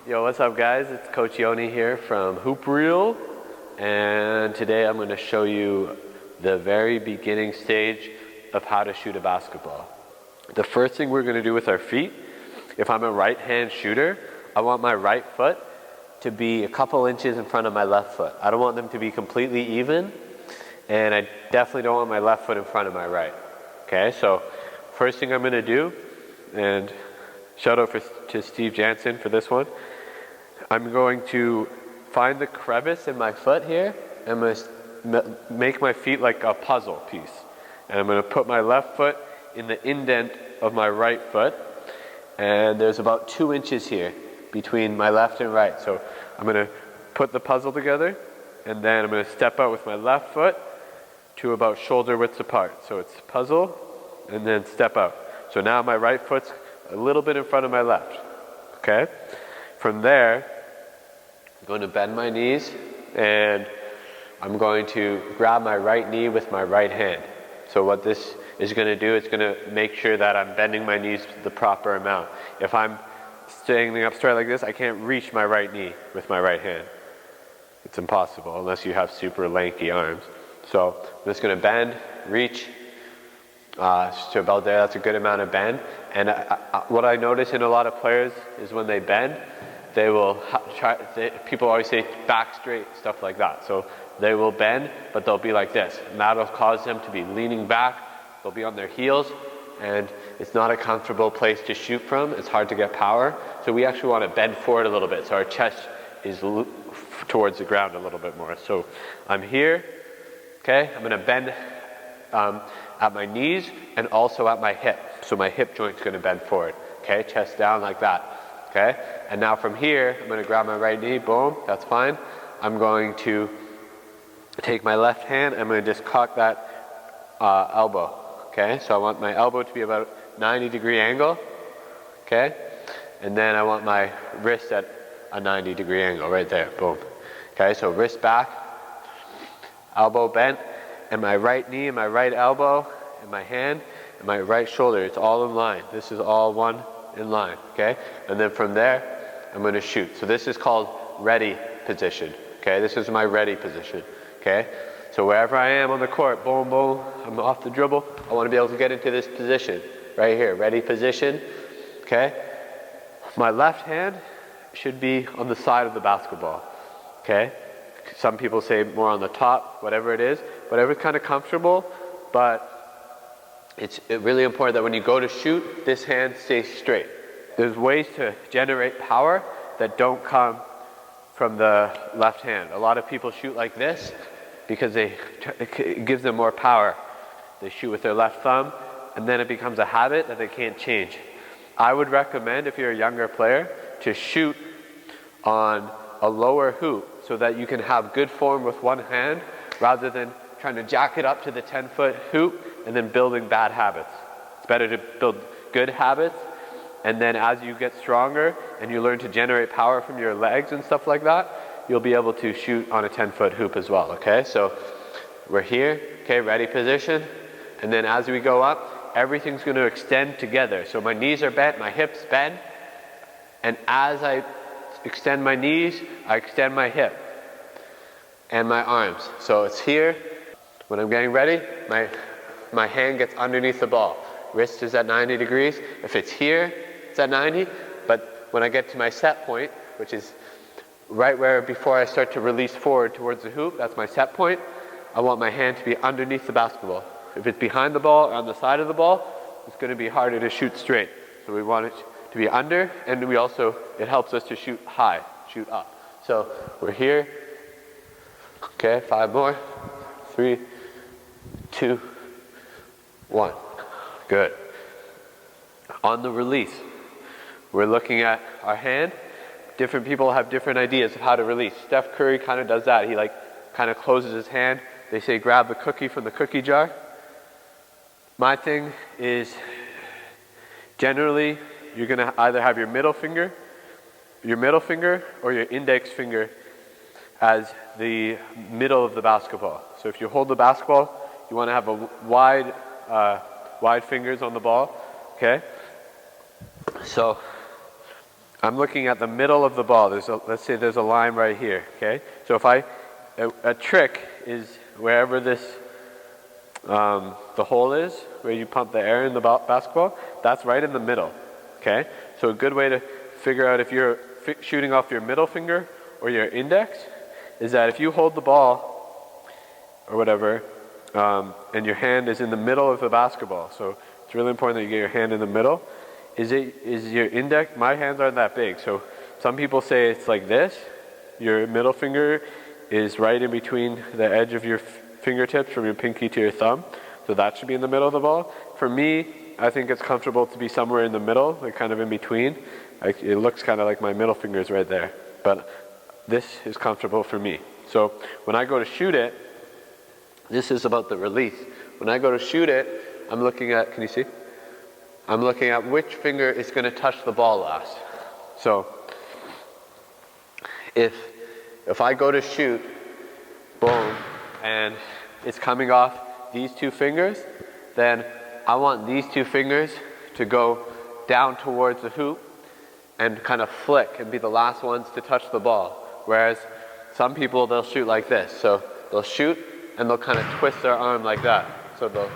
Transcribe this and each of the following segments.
Yo, what's up guys? It's Coach Yoni here from Hoop Reel, and today I'm going to show you the very beginning stage of how to shoot a basketball. The first thing we're going to do with our feet, if I'm a right-hand shooter, I want my right foot to be a couple inches in front of my left foot. I don't want them to be completely even, and I definitely don't want my left foot in front of my right. Okay, so first thing I'm going to do, and shout out to Steve Jansen for this one, I'm going to find the crevice in my foot here. I'm going to make my feet like a puzzle piece. And I'm going to put my left foot in the indent of my right foot. And there's about 2 inches here between my left and right. So I'm going to put the puzzle together, and then I'm going to step out with my left foot to about shoulder widths apart. So it's puzzle and then step out. So now my right foot's a little bit in front of my left. Okay? From there, I'm going to bend my knees, and I'm going to grab my right knee with my right hand. So what this is going to do, it's going to make sure that I'm bending my knees the proper amount. If I'm standing up straight like this, I can't reach my right knee with my right hand. It's impossible unless you have super lanky arms. So I'm just going to bend, reach to about there. That's a good amount of bend. And what I notice in a lot of players is when they bend, they will people always say back straight, stuff like that. So they will bend, but they'll be like this. And that'll cause them to be leaning back. They'll be on their heels, and it's not a comfortable place to shoot from. It's hard to get power. So we actually want to bend forward a little bit so our chest is towards the ground a little bit more. So I'm here, okay? I'm going to bend at my knees and also at my hip. So my hip joint's going to bend forward, okay? Chest down like that. Okay, and now from here, I'm going to grab my right knee, boom, that's fine. I'm going to take my left hand, I'm going to just cock that elbow, okay? So I want my elbow to be about 90-degree angle, okay? And then I want my wrist at a 90-degree angle right there, boom. Okay, so wrist back, elbow bent, and my right knee and my right elbow and my hand and my right shoulder, it's all in line. This is all one in line, okay? And then from there, I'm going to shoot. So this is called ready position, okay? This is my ready position, okay? So wherever I am on the court, boom, boom, I'm off the dribble, I want to be able to get into this position right here, ready position, okay? My left hand should be on the side of the basketball, okay? Some people say more on the top, whatever it is, whatever's kind of comfortable, but it's really important that when you go to shoot, this hand stays straight. There's ways to generate power that don't come from the left hand. A lot of people shoot like this because it gives them more power. They shoot with their left thumb, and then it becomes a habit that they can't change. I would recommend, if you're a younger player, to shoot on a lower hoop so that you can have good form with one hand rather than trying to jack it up to the 10-foot hoop and then building bad habits. It's better to build good habits, and then as you get stronger and you learn to generate power from your legs and stuff like that, you'll be able to shoot on a 10-foot hoop as well, okay? So we're here, okay, ready position, and then as we go up, everything's going to extend together. So my knees are bent, my hips bend, and as I extend my knees, I extend my hip and my arms. So it's here. When I'm getting ready, my hand gets underneath the ball. Wrist is at 90 degrees. If it's here, it's at 90. But when I get to my set point, which is right where before I start to release forward towards the hoop, that's my set point, I want my hand to be underneath the basketball. If it's behind the ball or on the side of the ball, it's going to be harder to shoot straight. So we want it to be under, and it helps us to shoot high, shoot up. So we're here. Okay, 5 more. 3, 2, 1. Good. On the release, we're looking at our hand. Different people have different ideas of how to release. Steph Curry kind of does that. He kind of closes his hand. They say grab the cookie from the cookie jar. My thing is generally you're going to either have your middle finger or your index finger as the middle of the basketball. So if you hold the basketball, you want to have a wide fingers on the ball, okay? So I'm looking at the middle of the ball. Let's say there's a line right here, okay? So if a trick is wherever this, the hole is, where you pump the air in the basketball, that's right in the middle, okay? So a good way to figure out if you're shooting off your middle finger or your index is that if you hold the ball or whatever, and your hand is in the middle of the basketball, so it's really important that you get your hand in the middle. Is your index, my hands aren't that big, so some people say it's like this. Your middle finger is right in between the edge of your fingertips from your pinky to your thumb, so that should be in the middle of the ball. For me, I think it's comfortable to be somewhere in the middle, like kind of in between. It looks kind of like my middle finger is right there, but this is comfortable for me. So when I go to shoot it, this is about the release. When I go to shoot it, I'm looking at, can you see? I'm looking at which finger is going to touch the ball last. So if I go to shoot, boom, and it's coming off these two fingers, then I want these two fingers to go down towards the hoop and kind of flick and be the last ones to touch the ball. Whereas some people, they'll shoot like this. So they'll shoot and they'll kind of twist their arm like that. So they'll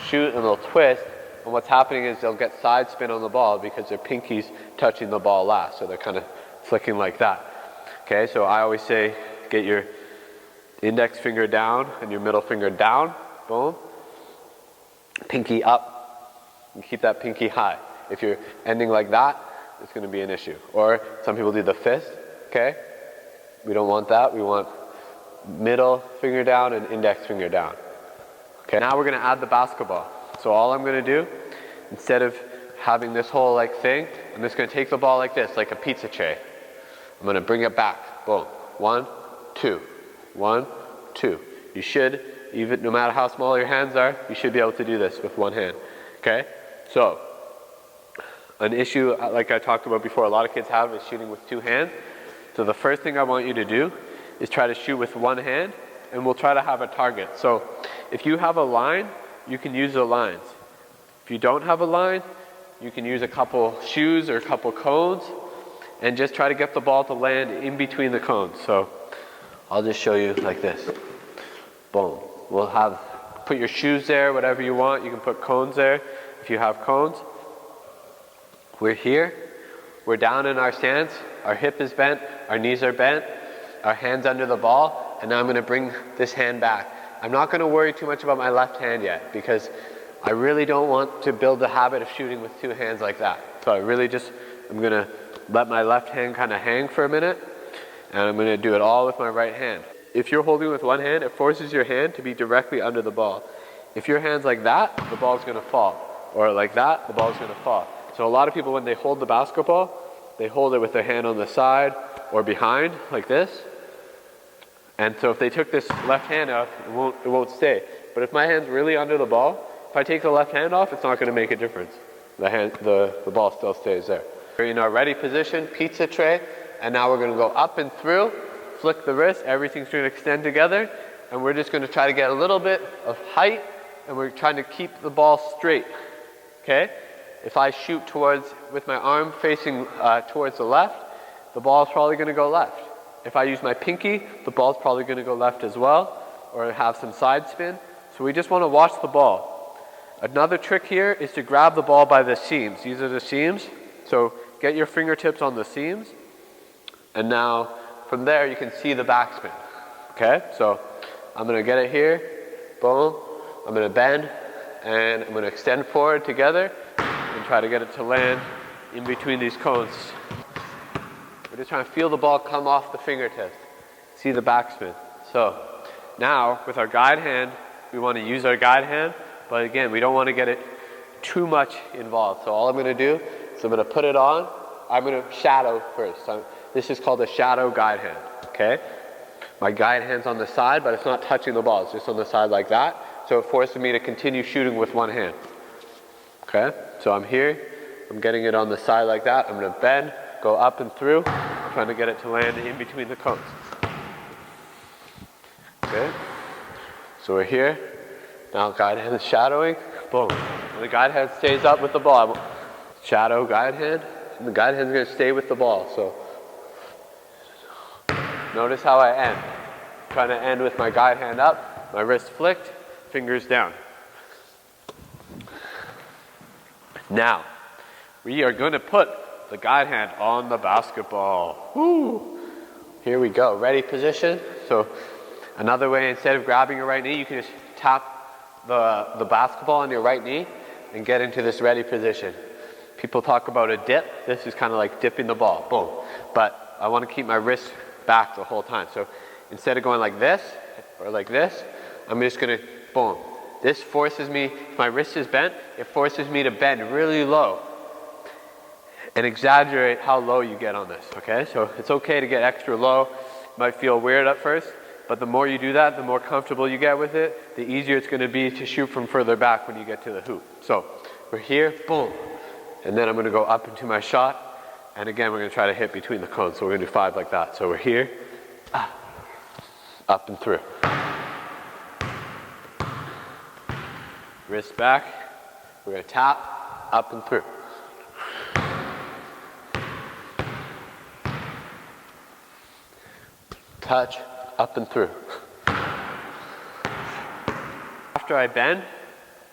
shoot and they'll twist, and what's happening is they'll get side spin on the ball because their pinky's touching the ball last, so they're kind of flicking like that. Okay, so I always say get your index finger down and your middle finger down, boom, pinky up, and keep that pinky high. If you're ending like that, it's going to be an issue. Or some people do the fist, okay? We don't want that. We want middle finger down and index finger down. Okay, now we're going to add the basketball. So all I'm going to do, instead of having this whole like thing, I'm just going to take the ball like this, like a pizza tray. I'm going to bring it back. Boom. 1, 2. 1, 2. You should, even no matter how small your hands are, you should be able to do this with one hand. Okay? So, an issue like I talked about before, a lot of kids have is shooting with two hands. So the first thing I want you to do is try to shoot with one hand, and we'll try to have a target. So if you have a line, you can use the lines. If you don't have a line, you can use a couple shoes or a couple cones and just try to get the ball to land in between the cones. So I'll just show you like this. Boom. Put your shoes there, whatever you want. You can put cones there if you have cones. We're here. We're down in our stance. Our hip is bent. Our knees are bent. Our hand's under the ball. And now I'm going to bring this hand back. I'm not going to worry too much about my left hand yet because I really don't want to build the habit of shooting with two hands like that. So I'm going to let my left hand kind of hang for a minute, and I'm going to do it all with my right hand. If you're holding with one hand, it forces your hand to be directly under the ball. If your hand's like that, the ball's going to fall. Or like that, the ball's going to fall. So a lot of people, when they hold the basketball, they hold it with their hand on the side or behind, like this. And so if they took this left hand out, it won't stay. But if my hand's really under the ball, if I take the left hand off, it's not going to make a difference. The ball still stays there. We're in our ready position, pizza tray, and now we're going to go up and through, flick the wrist, everything's going to extend together, and we're just going to try to get a little bit of height, and we're trying to keep the ball straight. Okay? If I shoot with my arm facing towards the left, the ball's probably going to go left. If I use my pinky, the ball's probably going to go left as well, or have some side spin. So we just want to watch the ball. Another trick here is to grab the ball by the seams. These are the seams. So get your fingertips on the seams. And now from there you can see the backspin. Okay? So I'm going to get it here. Boom. I'm going to bend. And I'm going to extend forward together and try to get it to land in between these cones. We're just trying to feel the ball come off the fingertips. See the backspin. So now with our guide hand, we want to use our guide hand. But again, we don't want to get it too much involved. So all I'm going to do is I'm going to put it on. I'm going to shadow first. This is called a shadow guide hand. Okay? My guide hand's on the side, but it's not touching the ball. It's just on the side like that. So it forces me to continue shooting with one hand. Okay? So I'm here. I'm getting it on the side like that. I'm going to bend, go up and through, trying to get it to land in between the cones. Okay? So we're here. Now guide hand is shadowing. Boom. And the guide hand stays up with the ball. Shadow guide hand. and the guide hand's gonna stay with the ball. So notice how I end. Trying to end with my guide hand up, my wrist flicked, fingers down. Now, we are going to put the guide hand on the basketball. Woo! Here we go, ready position. So another way, instead of grabbing your right knee, you can just tap the basketball on your right knee and get into this ready position. People talk about a dip. This is kind of like dipping the ball, boom. But I want to keep my wrist back the whole time. So instead of going like this or like this, I'm just going to, boom. This forces me, if my wrist is bent, it forces me to bend really low and exaggerate how low you get on this, okay? So it's okay to get extra low. It might feel weird at first, but the more you do that, the more comfortable you get with it, the easier it's going to be to shoot from further back when you get to the hoop. So we're here, boom. And then I'm going to go up into my shot. And again, we're going to try to hit between the cones. So we're going to do 5 like that. So we're here, up and through. Wrist back. We're going to tap, up and through. Touch, up and through. After I bend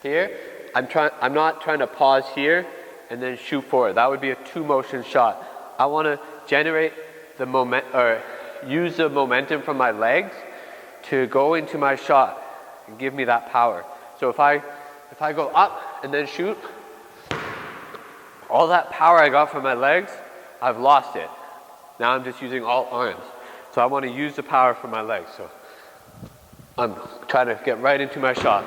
here, I'm not trying to pause here and then shoot forward. That would be a 2-motion shot. I want to generate the use the momentum from my legs to go into my shot and give me that power. So if I go up and then shoot, all that power I got from my legs, I've lost it. Now I'm just using all arms. So I want to use the power from my legs. So I'm trying to get right into my shot.